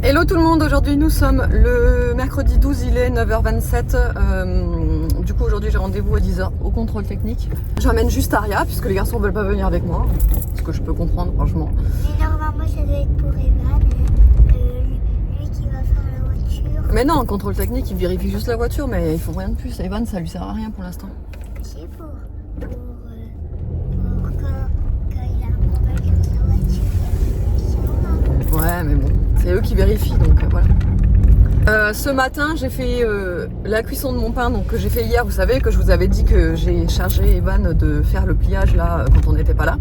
Hello tout le monde, aujourd'hui nous sommes le mercredi 12, il est 9h27. Du coup aujourd'hui j'ai rendez-vous à 10h au contrôle technique. J'emmène juste Aria puisque les garçons veulent pas venir avec moi. Ce que je peux comprendre franchement. Mais normalement ça doit être pour Evan, lui qui va faire la voiture. Mais non, contrôle technique il vérifie juste la voiture mais il faut rien de plus. Evan ça lui sert à rien pour l'instant. C'est pour quand il a un problème avec sa voiture. Ouais mais bon, c'est eux qui vérifient donc voilà. Ce matin j'ai fait la cuisson de mon pain donc, que j'ai fait hier. Vous savez que je vous avais dit que j'ai chargé Evan de faire le pliage là quand on n'était pas là.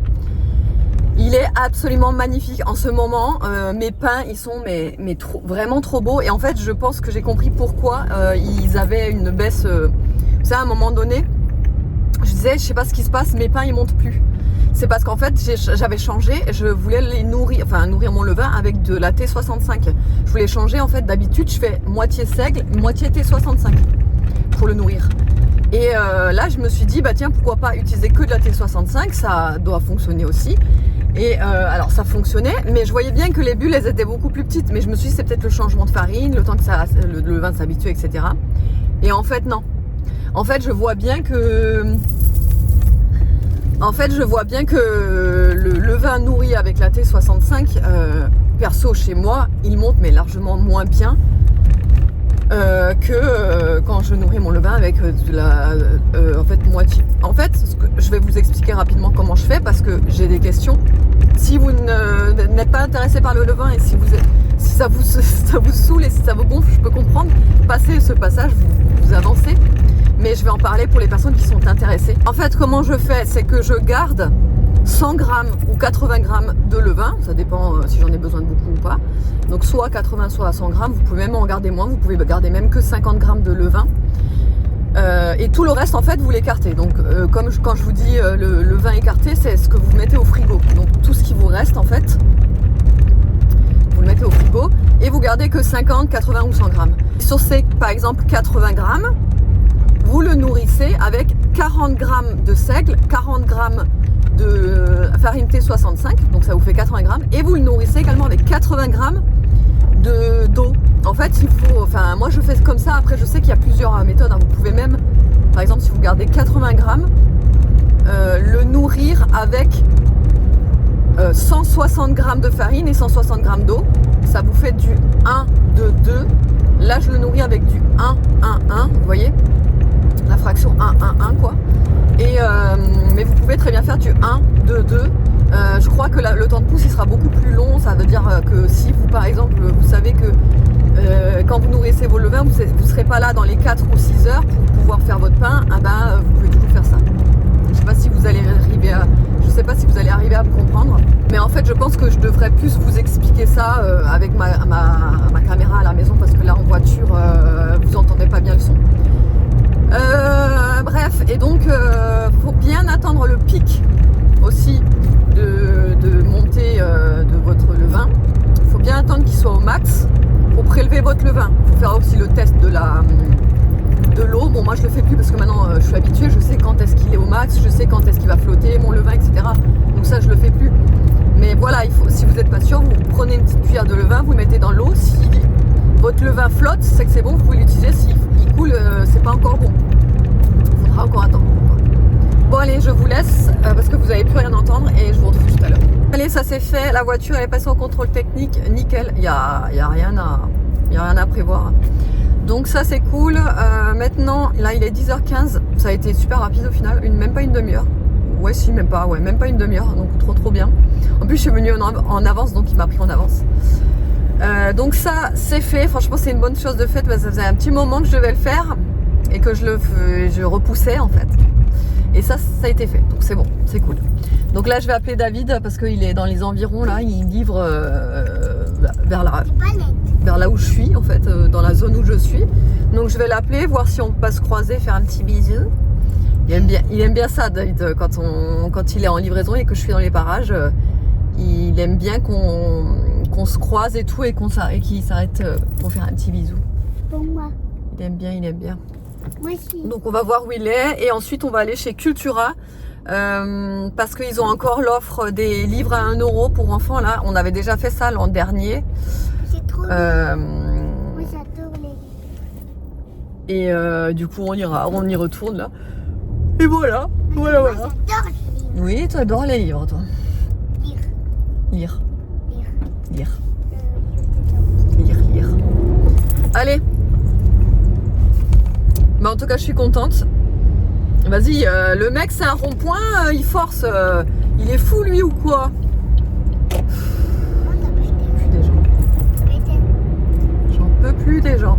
Il est absolument magnifique en ce moment. Mes pains ils sont vraiment trop beaux et en fait je pense que j'ai compris pourquoi ils avaient une baisse. Vous savez à un moment donné je disais je sais pas ce qui se passe, mes pains ils montent plus. C'est parce qu'en fait j'avais changé, je voulais les nourrir mon levain avec de la T65. Je voulais changer en fait, d'habitude je fais moitié seigle, moitié T65 pour le nourrir. Et là je me suis dit bah tiens pourquoi pas utiliser que de la T65, ça doit fonctionner aussi. Et alors ça fonctionnait, mais je voyais bien que les bulles elles étaient beaucoup plus petites. Mais je me suis dit c'est peut-être le changement de farine, le temps que le levain s'habitue, etc. Et en fait non. En fait je vois bien que le levain nourri avec la T65, perso chez moi, il monte mais largement moins bien que quand je nourris mon levain avec de la en fait moitié. En fait, je vais vous expliquer rapidement comment je fais parce que j'ai des questions. Si vous n'êtes pas intéressé par le levain et si ça vous saoule et si ça vous gonfle, je peux comprendre. Passez ce passage, vous avancez. Mais je vais en parler pour les personnes qui sont intéressées. En fait, comment je fais, c'est que je garde 100 grammes ou 80 grammes de levain. Ça dépend si j'en ai besoin de beaucoup ou pas. Donc soit 80, soit 100 grammes. Vous pouvez même en garder moins. Vous pouvez garder même que 50 grammes de levain. Et tout le reste, en fait, vous l'écartez. Donc, quand je vous dis le levain écarté, c'est ce que vous mettez au frigo. Donc, tout ce qui vous reste, en fait, vous le mettez au frigo. Et vous gardez que 50, 80 ou 100 grammes. Sur ces, par exemple, 80 grammes, vous le nourrissez avec 40 grammes de seigle, 40 grammes de farine T65, donc ça vous fait 80 grammes, et vous le nourrissez également avec 80 grammes d'eau. En fait, moi je fais comme ça, après je sais qu'il y a plusieurs méthodes, hein. Vous pouvez même, par exemple si vous gardez 80 grammes, le nourrir avec 160 grammes de farine et 160 grammes d'eau, ça vous fait du 1, 2, 2, là je le nourris avec du 1, 1, 1, vous voyez la fraction 1, 1, 1 quoi. Et, mais vous pouvez très bien faire du 1, 2, 2. Je crois que le temps de pousse il sera beaucoup plus long. Ça veut dire que si vous par exemple vous savez que quand vous nourrissez vos levains, vous ne serez pas là dans les 4 ou 6 heures pour pouvoir faire votre pain, vous pouvez toujours faire ça. Je sais pas si vous allez arriver à me comprendre. Mais en fait je pense que je devrais plus vous expliquer ça avec ma caméra à la maison parce que là en voiture vous entendez pas bien le son. Bref, et donc faut bien attendre le pic aussi de montée de votre levain. Il faut bien attendre qu'il soit au max pour prélever votre levain. Il faut faire aussi le test de l'eau. Bon, moi je le fais plus parce que maintenant je suis habituée, je sais quand est-ce qu'il est au max, je sais quand est-ce qu'il va flotter, mon levain, etc. Donc ça je le fais plus. Mais voilà, si vous n'êtes pas sûr, vous prenez une petite cuillère de levain, vous le mettez dans l'eau. Si votre levain flotte, c'est que c'est bon, vous pouvez l'utiliser. S'il coule, c'est pas encore bon. Il faudra encore attendre. Bon allez, je vous laisse parce que vous n'allez plus rien entendre et je vous retrouve tout à l'heure. Allez, ça c'est fait, la voiture elle est passée au contrôle technique, nickel, il n'y a rien à prévoir. Donc ça c'est cool. Maintenant, là il est 10h15, ça a été super rapide au final, même pas une demi-heure. Ouais si, même pas une demi-heure, donc trop bien. En plus je suis venue en avance, donc il m'a pris en avance. Donc ça c'est fait, franchement c'est une bonne chose de fait parce que ça faisait un petit moment que je devais le faire et que je repoussais en fait. Et ça a été fait, donc c'est bon, c'est cool. Donc là je vais appeler David parce qu'il est dans les environs là, il livre vers là où je suis en fait, dans la zone où je suis. Donc je vais l'appeler, voir si on peut pas se croiser, faire un petit bisou. Il aime bien ça David, quand il est en livraison et que je suis dans les parages, il aime bien qu'on se croise et tout et qu'il s'arrête pour faire un petit bisou. Pour moi. Il aime bien. Moi aussi. Donc on va voir où il est et ensuite on va aller chez Cultura parce qu'ils ont encore l'offre des livres à 1 € pour enfants là. On avait déjà fait ça l'an dernier. C'est trop bien. Moi, j'adore les livres. Et du coup, on y retourne là. Et voilà, voilà. Moi, j'adore les livres. Oui, tu adores les livres, toi. Lire. Lire, Lire. lire. Lire. Allez. Mais en tout cas, je suis contente. Vas-y, le mec, c'est un rond-point, il force. Il est fou, lui, ou quoi? Plus des gens. J'en peux plus des gens.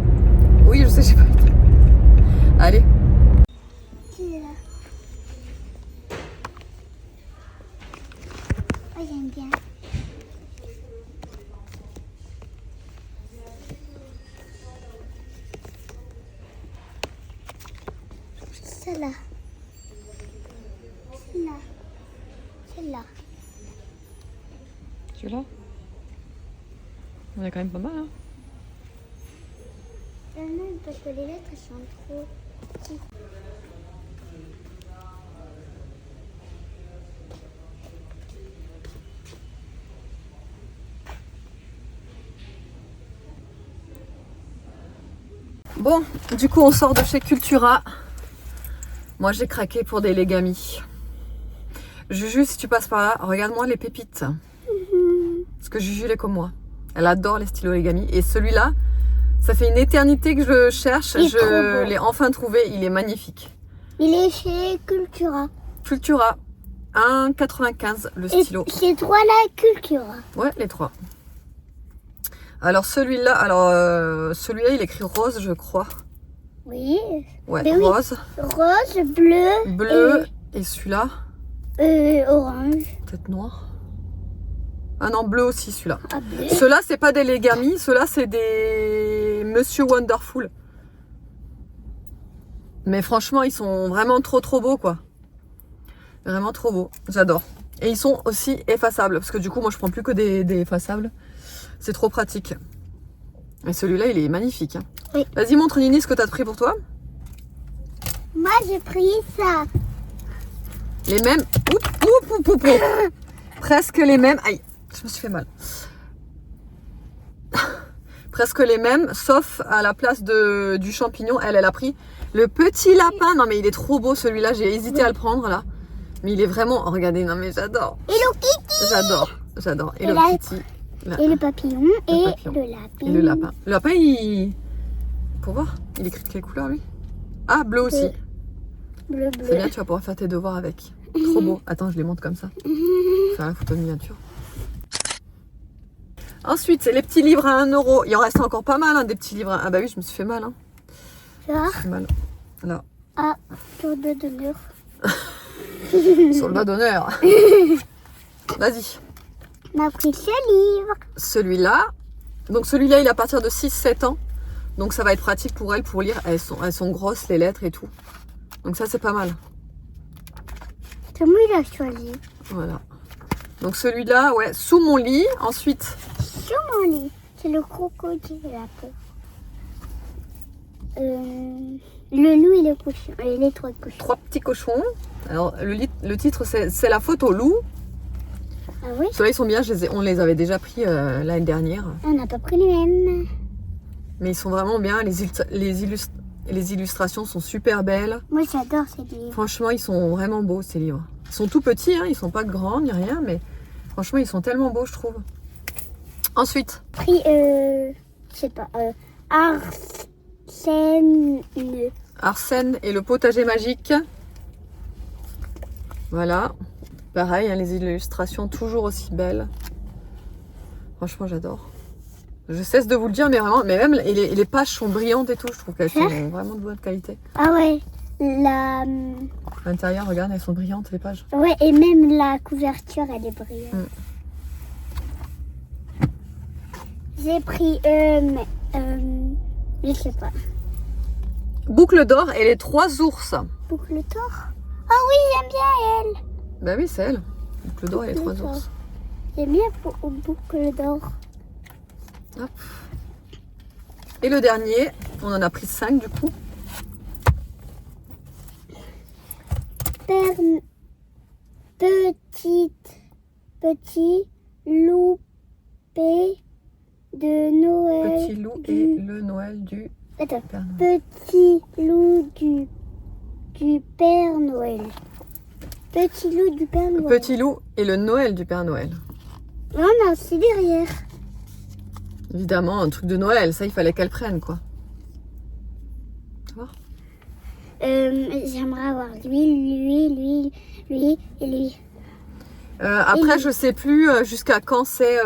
Oui, je sais, j'ai pas été. Allez. Oh, j'aime bien. Celle-là. Celle-là. Celle-là. Celui-là? On est quand même pas mal, hein? Non, parce que les lettres elles sont trop petites. Bon, du coup, on sort de chez Cultura. Moi, j'ai craqué pour des Legami. Juju, si tu passes par là, regarde-moi les pépites. Parce que Juju, elle est comme moi. Elle adore les stylos Legami. Et celui-là, ça fait une éternité que je le cherche. Il est trop Je beau. l'ai enfin trouvé. Il est magnifique. Il est chez Cultura. Cultura, 1,95 le Et stylo. ces trois-là, Cultura. Ouais, les trois. Alors celui-là, celui-là, il écrit rose, je crois. Oui. Ouais, Mais oui. rose, Rose, bleu, bleu, et celui-là, orange. peut-être noir. Ah non, bleu aussi, celui-là. Ah, bleu. Ceux-là, c'est pas des Legami, ceux-là, c'est des Monsieur Wonderful. Mais franchement, ils sont vraiment trop beaux, quoi. Vraiment trop beaux, j'adore. Et ils sont aussi effaçables, parce que du coup, moi, je prends plus que des effaçables. C'est trop pratique. Et celui-là, il est magnifique. Hein. Oui. Vas-y, montre Nini ce que tu as pris pour toi. Moi, j'ai pris ça. Les mêmes. Oup. Presque les mêmes. Aïe, je me suis fait mal. Presque les mêmes, sauf à la place du champignon. Elle a pris le petit lapin. Non, mais il est trop beau celui-là. J'ai hésité à le prendre là. Mais il est vraiment. Oh, regardez, non, mais j'adore. Et le kitty. J'adore. Et Et le la- petit. Et le papillon. Et papillon. le lapin. Et le lapin. Le lapin, il. Pour voir, il écrit de quelle couleur lui? Ah, bleu aussi. Bleu. C'est bien, tu vas pouvoir faire tes devoirs avec. Trop beau. Attends, je les monte comme ça. Faire la photo de miniature. Ensuite, c'est les petits livres à 1 euro. Il en reste encore pas mal, hein, des petits livres. Ah bah oui, je me suis fait mal. Hein. Tu vois? Fait mal. Là, Ah, tour de l'heure. sur le doigt d'honneur. Vas-y. On a pris ce livre. Celui-là. Donc celui-là, il est à partir de 6-7 ans. Donc ça va être pratique pour elle pour lire. Elles sont grosses, les lettres et tout. Donc ça, c'est pas mal. C'est moi qui l'ai choisi. Voilà. Donc celui-là, ouais, sous mon lit. Ensuite, Sur mon lit. C'est le crocodile la peau. Le loup et le cochon. Et les trois cochons. 3 petits cochons. Alors, le titre, c'est la photo loup. Ah oui? Ceux-là, ils sont bien. On les avait déjà pris l'année dernière. On n'a pas pris les mêmes. Mais ils sont vraiment bien. Les illustrations sont super belles. Moi, j'adore ces livres. Franchement, ils sont vraiment beaux, ces livres. Ils sont tout petits, hein. Ils sont pas grands ni rien. Mais franchement, ils sont tellement beaux, je trouve. Ensuite, Pris, je sais pas, Arsène. Arsène et le potager magique. Voilà. Pareil, hein, les illustrations toujours aussi belles. Franchement, j'adore. Je cesse de vous le dire, mais vraiment, mais même les pages sont brillantes et tout. Je trouve qu'elles sont vraiment de bonne qualité. Ah ouais, À l'intérieur, regarde, elles sont brillantes, les pages. ouais, et même la couverture, elle est brillante. J'ai pris, je sais pas, Boucle d'or et les 3 ours. boucle d'or. Ah oui, j'aime bien elle. Bah oui, c'est elle. Boucle d'or et les 3 Boucle d'or. ours. J'aime bien pour boucle d'or. Hop. Et le dernier, on en a pris 5 du coup. Petit loupé de Noël. Petit loup et le Noël du Attends. Père Noël. Petit loup du Père Noël. Petit loup du Père Noël. Petit loup et le Noël du Père Noël. Non, non, c'est derrière. Évidemment, un truc de Noël, ça il fallait qu'elle prenne quoi. Tu vois? J'aimerais avoir lui et lui. Après, je sais plus jusqu'à quand c'est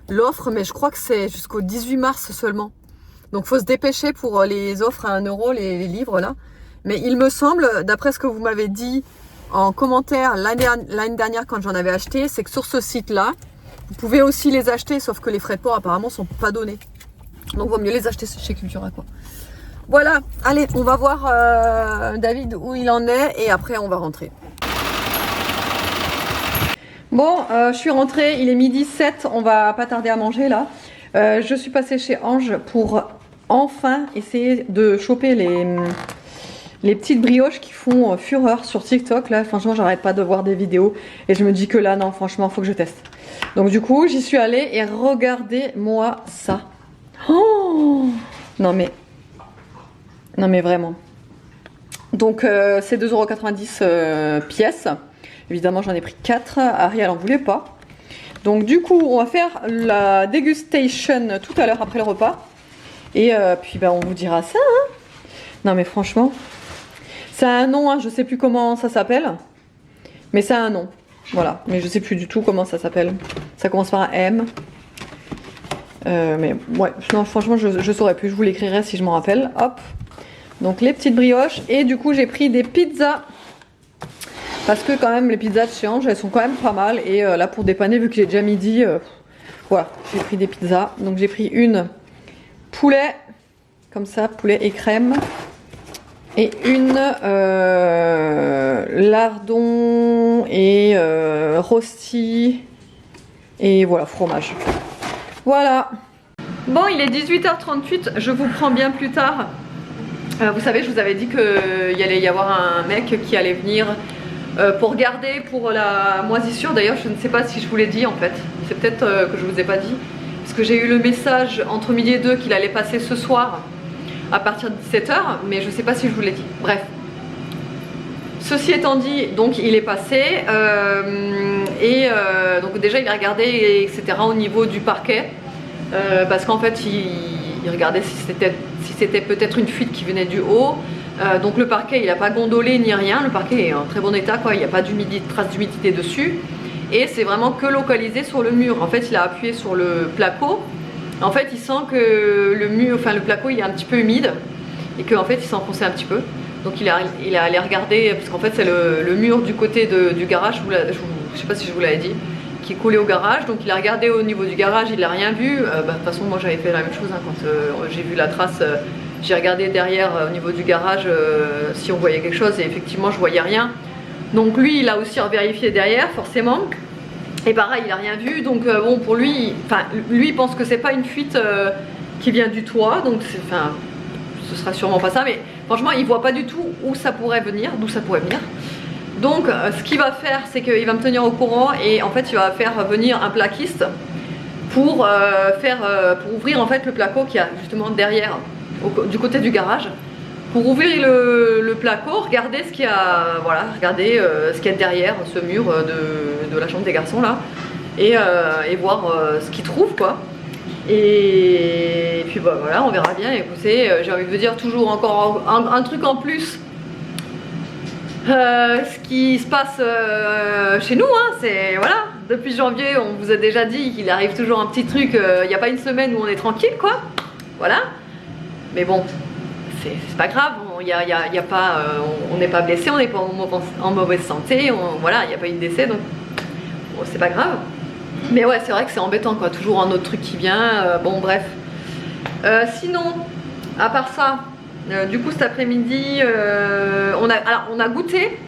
l'offre, mais je crois que c'est jusqu'au 18 mars seulement. Donc faut se dépêcher pour les offres à 1 euro, les livres là. Mais il me semble, d'après ce que vous m'avez dit en commentaire l'année dernière quand j'en avais acheté, c'est que sur ce site-là, vous pouvez aussi les acheter, sauf que les frais de port apparemment sont pas donnés. Donc vaut mieux les acheter chez Cultura quoi. Voilà, allez, on va voir David où il en est et après on va rentrer. Bon, je suis rentrée, il est 12h07, on va pas tarder à manger là. Je suis passée chez Ange pour enfin essayer de choper les petites brioches qui font fureur sur TikTok. Là, franchement, j'arrête pas de voir des vidéos et je me dis que là, non, franchement, faut que je teste. Donc du coup, j'y suis allée et regardez-moi ça. Oh non mais vraiment. Donc c'est 2,90 € pièce. Évidemment, j'en ai pris 4. Harry, elle en voulait pas. Donc du coup, on va faire la dégustation tout à l'heure après le repas. Et puis on vous dira ça. Hein. Non mais franchement, ça a un nom, hein, je sais plus comment ça s'appelle. Mais ça a un nom. Voilà, mais je sais plus du tout comment ça s'appelle. Ça commence par un M. Mais ouais, non, franchement, je saurais plus. Je vous l'écrirai si je m'en rappelle. Hop. Donc les petites brioches. Et du coup, j'ai pris des pizzas. Parce que quand même, les pizzas de chez Ange, elles sont quand même pas mal. Et là, pour dépanner, vu qu'il est déjà midi, voilà, j'ai pris des pizzas. Donc j'ai pris une poulet, comme ça, poulet et crème. Et une lardon et rosti. Et voilà, fromage. Voilà. Bon, il est 18h38, je vous prends bien plus tard. Vous savez, je vous avais dit qu'il allait y avoir un mec qui allait venir pour regarder pour la moisissure. D'ailleurs, je ne sais pas si je vous l'ai dit en fait. C'est peut-être que je vous ai pas dit. Parce que j'ai eu le message entre midi et 2 qu'il allait passer ce soir à partir de 17h. Mais je ne sais pas si je vous l'ai dit. Bref. Ceci étant dit, donc il est passé. Donc déjà, il a regardé, etc. au niveau du parquet. Parce qu'en fait, il regardait si c'était peut-être une fuite qui venait du haut. Donc le parquet, il n'a pas gondolé ni rien. Le parquet est en très bon état, quoi. Il n'y a pas trace d'humidité dessus. Et c'est vraiment que localisé sur le mur. En fait, il a appuyé sur le placo. En fait, il sent que le placo, il est un petit peu humide. Et qu'en fait, il s'est enfoncé un petit peu. Donc il est allé regarder, parce qu'en fait, c'est le mur du côté du garage. Je ne sais pas si je vous l'avais dit. Qui est collé au garage, donc il a regardé au niveau du garage, il n'a rien vu. De toute façon, moi j'avais fait la même chose hein, quand j'ai vu la trace. J'ai regardé derrière au niveau du garage si on voyait quelque chose et effectivement je voyais rien. Donc lui il a aussi vérifié derrière forcément et pareil il n'a rien vu. Donc bon pour lui, lui pense que c'est pas une fuite qui vient du toit, donc ce sera sûrement pas ça, mais franchement il voit pas du tout où ça pourrait venir, d'où ça pourrait venir. Donc ce qu'il va faire, c'est qu'il va me tenir au courant et en fait il va faire venir un plaquiste pour ouvrir en fait le placo qu'il y a justement derrière, du côté du garage. Pour ouvrir le placo, regarder ce qu'il y a, voilà, regarder ce qu'il y a derrière ce mur de la chambre des garçons là et voir ce qu'il trouve quoi. Et puis bah voilà, on verra bien. Écoutez, j'ai envie de vous dire toujours encore un truc en plus. Ce qui se passe chez nous, hein, c'est voilà, depuis janvier, on vous a déjà dit qu'il arrive toujours un petit truc, il n'y a pas une semaine où on est tranquille, quoi, voilà. Mais bon, c'est pas grave, on n'est pas blessé, on n'est pas en mauvaise santé, voilà, il n'y a pas eu de décès, donc bon, c'est pas grave. Mais ouais, c'est vrai que c'est embêtant, quoi, toujours un autre truc qui vient, bon bref. Sinon, à part ça. Du coup cet après-midi on a goûté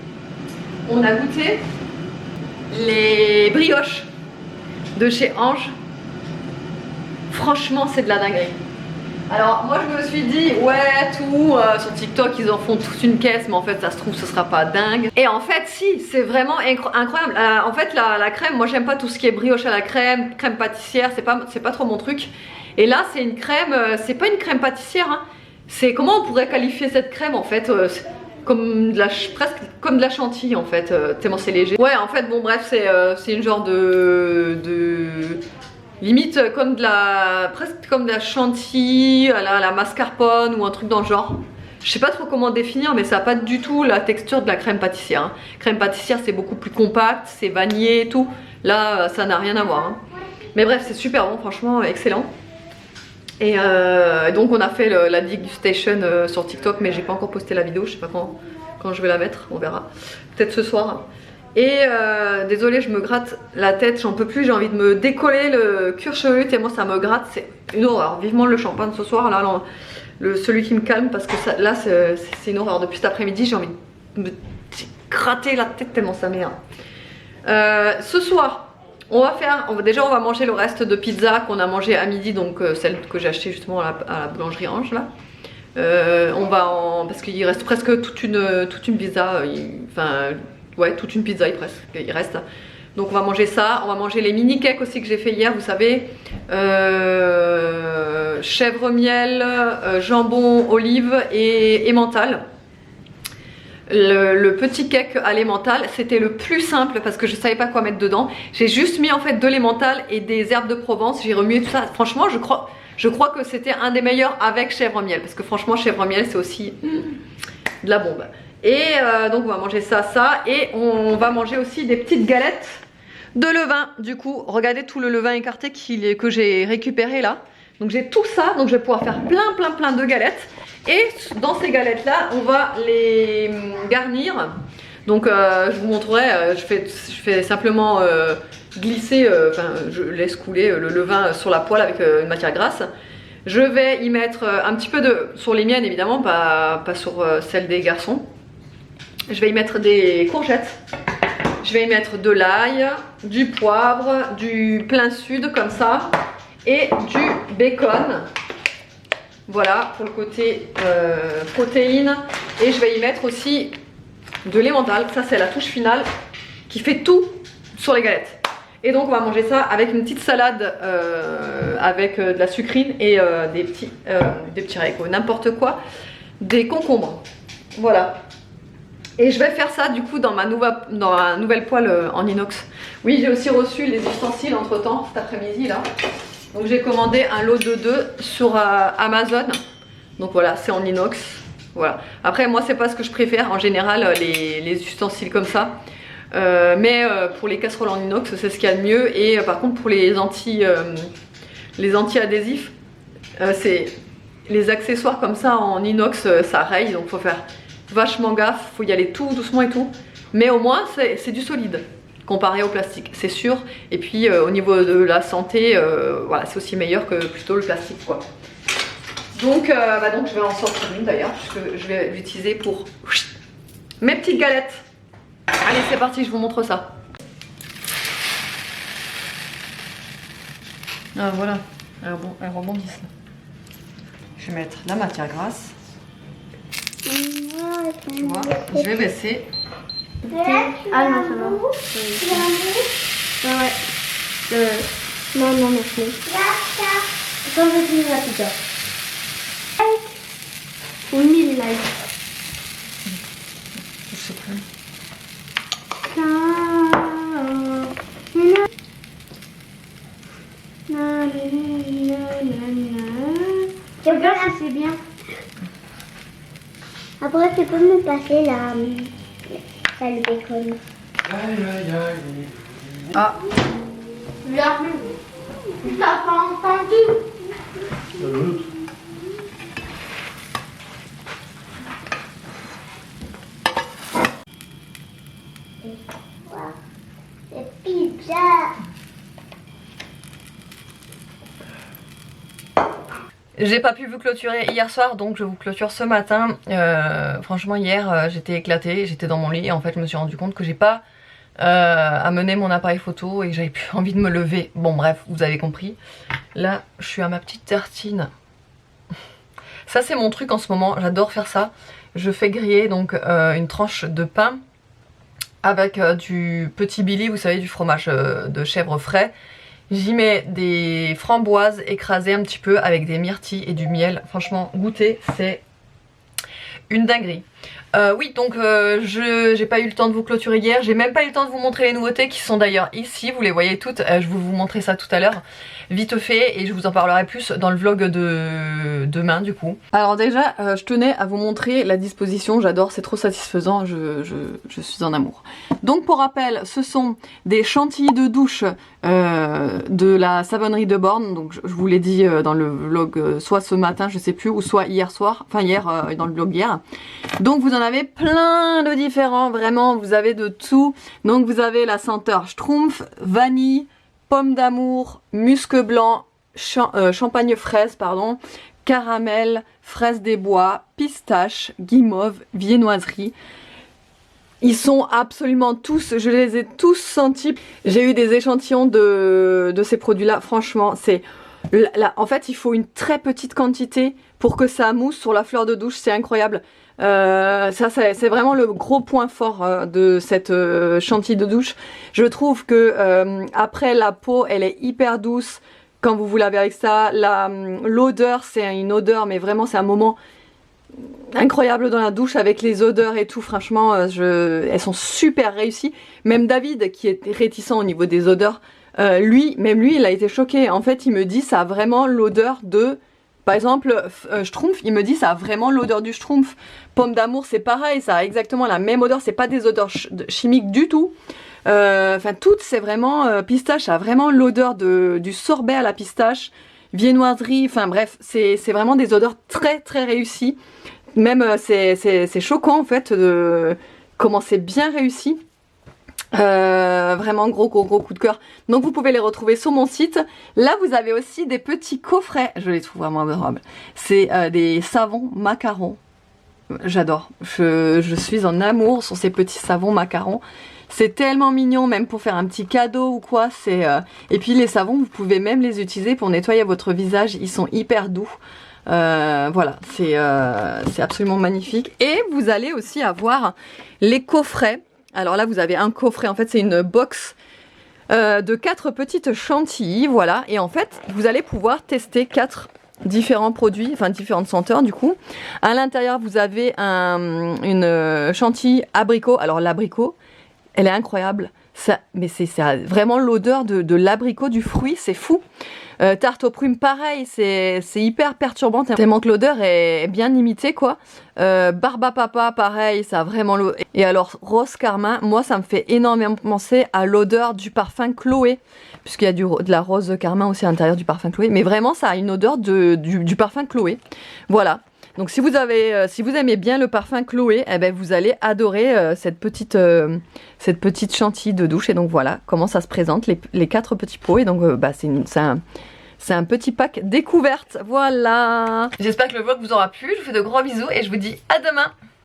les brioches de chez Ange. Franchement c'est de la dinguerie. Alors moi je me suis dit ouais tout sur TikTok ils en font toute une caisse, mais en fait ça se trouve ce sera pas dingue. Et en fait si, c'est vraiment incroyable. En fait la crème, moi j'aime pas tout ce qui est brioche à la crème, crème pâtissière, c'est pas trop mon truc. Et là c'est une crème, c'est pas une crème pâtissière hein. C'est, comment on pourrait qualifier cette crème en fait, comme presque comme de la chantilly en fait, tellement c'est léger. Ouais en fait bon bref c'est une genre de limite comme presque comme de la chantilly à la mascarpone ou un truc dans le genre. Je sais pas trop comment définir, mais ça n'a pas du tout la texture de la crème pâtissière hein. Crème pâtissière c'est beaucoup plus compact, c'est vanillé et tout. Là ça n'a rien à voir hein. Mais bref c'est super bon, franchement excellent. Et donc on a fait la degustation sur TikTok, mais j'ai pas encore posté la vidéo, je sais pas quand je vais la mettre, on verra. Peut-être ce soir. Et désolée, je me gratte la tête, j'en peux plus, j'ai envie de me décoller le cuir chevelu tellement ça me gratte, c'est une horreur. Vivement le champagne ce soir, là, celui qui me calme, parce que ça, là c'est une horreur. Depuis cet après-midi, j'ai envie de me gratter la tête tellement ça m'énerve. Ce soir, déjà on va manger le reste de pizza qu'on a mangé à midi, donc celle que j'ai achetée justement à la boulangerie Ange là. Parce qu'il reste presque toute une pizza, ouais, toute une pizza il reste. Donc on va manger ça, on va manger les mini cakes aussi que j'ai fait hier, vous savez. Chèvre miel, jambon, olive et mental. Le petit cake à l'emmental, c'était le plus simple parce que je savais pas quoi mettre dedans. J'ai juste mis en fait de l'emmental et des herbes de Provence, j'ai remué tout ça. Franchement je crois que c'était un des meilleurs avec chèvre miel, parce que franchement chèvre miel c'est aussi de la bombe. Et donc on va manger ça et on va manger aussi des petites galettes de levain. Du coup regardez tout le levain écarté que j'ai récupéré là. Donc j'ai tout ça, donc je vais pouvoir faire plein de galettes. Et dans ces galettes là on va les garnir. Donc je vous montrerai, je fais simplement glisser, je laisse couler le levain sur la poêle avec une matière grasse. Je vais y mettre un petit peu sur les miennes évidemment, pas sur celles des garçons. Je vais y mettre des courgettes, je vais y mettre de l'ail, du poivre, du plein sud comme ça et du bacon. Voilà pour le côté protéines. Et je vais y mettre aussi de l'emmental, ça c'est la touche finale qui fait tout sur les galettes. Et donc on va manger ça avec une petite salade avec de la sucrine et des petits haricots, n'importe quoi, des concombres. Voilà. Et je vais faire ça du coup dans ma nouvelle poêle en inox. Oui, j'ai aussi reçu les ustensiles entre temps cet après-midi là. Donc j'ai commandé un lot de 2 sur Amazon. Donc voilà, c'est en inox. Voilà. Après moi c'est pas ce que je préfère en général, les ustensiles comme ça. Mais pour les casseroles en inox c'est ce qu'il y a de mieux. Et par contre pour les anti-adhésifs, c'est les accessoires comme ça en inox, ça raye, donc faut faire vachement gaffe, faut y aller tout doucement et tout. Mais au moins c'est du solide comparé au plastique, c'est sûr. Et puis au niveau de la santé, voilà, c'est aussi meilleur que plutôt le plastique quoi. Donc, donc je vais en sortir une d'ailleurs, puisque je vais l'utiliser pour mes petites galettes. Allez c'est parti, je vous montre ça. Ah voilà, elles rebondissent là. Je vais mettre la matière grasse. Tu vois, je vais baisser. Ah non, ça va. Ouais. Non, merci. Quand je finis la pizza. Ou 1000 likes. Je sais plus. Regarde si c'est bien. Après, tu peux me passer le bacon. Ah. Tu l'as pas entendu. C'est pizza. J'ai pas pu vous clôturer hier soir, donc je vous clôture ce matin. Franchement hier j'étais éclatée, j'étais dans mon lit et en fait je me suis rendu compte que j'ai pas amené mon appareil photo et que j'avais plus envie de me lever. Bon bref, vous avez compris. Là je suis à ma petite tartine Ça c'est mon truc en ce moment, j'adore faire ça. Je fais griller donc une tranche de pain avec du petit Billy, vous savez, du fromage de chèvre frais. J'y mets des framboises écrasées un petit peu avec des myrtilles et du miel. Franchement, goûter, c'est une dinguerie. Oui, donc j'ai pas eu le temps de vous clôturer hier. J'ai même pas eu le temps de vous montrer les nouveautés qui sont d'ailleurs ici. Vous les voyez toutes. Je vais vous montrer ça tout à l'heure. Vite fait, et je vous en parlerai plus dans le vlog de demain du coup. Alors déjà, je tenais à vous montrer la disposition. J'adore, c'est trop satisfaisant. Je suis en amour. Donc pour rappel, ce sont des chantilly de douche de la savonnerie de Born. Donc je vous l'ai dit dans le vlog soit ce matin, je sais plus, ou soit hier soir. Enfin hier, dans le vlog hier. Donc vous en avez plein de différents, vraiment, vous avez de tout. Donc vous avez la senteur Schtroumpf, vanille, pomme d'amour, musc blanc, champagne fraise, pardon, caramel, fraise des bois, pistache, guimauve, viennoiserie. Ils sont absolument tous, je les ai tous sentis. J'ai eu des échantillons de ces produits-là, franchement, c'est... en fait, il faut une très petite quantité pour que ça mousse sur la fleur de douche, c'est incroyable. Ça c'est vraiment le gros point fort de cette chantilly de douche. Je trouve que après la peau elle est hyper douce quand vous vous lavez avec ça. L'odeur c'est une odeur mais vraiment c'est un moment incroyable dans la douche avec les odeurs et tout. Franchement elles sont super réussies. Même David qui est réticent au niveau des odeurs, même lui il a été choqué. En fait il me dit ça a vraiment l'odeur de... Par exemple, Schtroumpf, il me dit ça a vraiment l'odeur du Schtroumpf. Pomme d'amour, c'est pareil, ça a exactement la même odeur. C'est pas des odeurs chimiques du tout. Enfin, toutes, c'est vraiment... pistache, ça a vraiment l'odeur du sorbet à la pistache. Viennoiserie, enfin bref, c'est vraiment des odeurs très très réussies. Même, c'est choquant en fait de comment c'est bien réussi. Vraiment gros coup de cœur. Donc vous pouvez les retrouver sur mon site. Là vous avez aussi des petits coffrets. Je les trouve vraiment adorables. C'est des savons macarons. J'adore. Je suis en amour sur ces petits savons macarons. C'est tellement mignon, même pour faire un petit cadeau ou quoi. Et puis les savons, vous pouvez même les utiliser pour nettoyer votre visage. Ils sont hyper doux. Voilà, c'est absolument magnifique. Et vous allez aussi avoir les coffrets. Alors là vous avez un coffret, en fait c'est une box de 4 petites chantilly, voilà. Et en fait vous allez pouvoir tester 4 différents produits, enfin différentes senteurs du coup. À l'intérieur vous avez une chantilly abricot. Alors l'abricot, elle est incroyable. Mais c'est vraiment l'odeur de l'abricot, du fruit, c'est fou. Tarte aux prunes, pareil, c'est hyper perturbant, tellement que l'odeur est bien imitée, quoi. Barbe à papa, pareil, ça a vraiment l'odeur. Et alors, rose carmin, moi, ça me fait énormément penser à l'odeur du parfum Chloé, puisqu'il y a de la rose carmin aussi à l'intérieur du parfum Chloé. Mais vraiment, ça a une odeur du parfum Chloé. Voilà. Donc si vous aimez bien le parfum Chloé, eh ben vous allez adorer cette petite chantilly de douche. Et donc voilà comment ça se présente, les 4 petits pots. Et donc c'est un petit pack découverte. Voilà. J'espère que le vlog vous aura plu. Je vous fais de gros bisous et je vous dis à demain.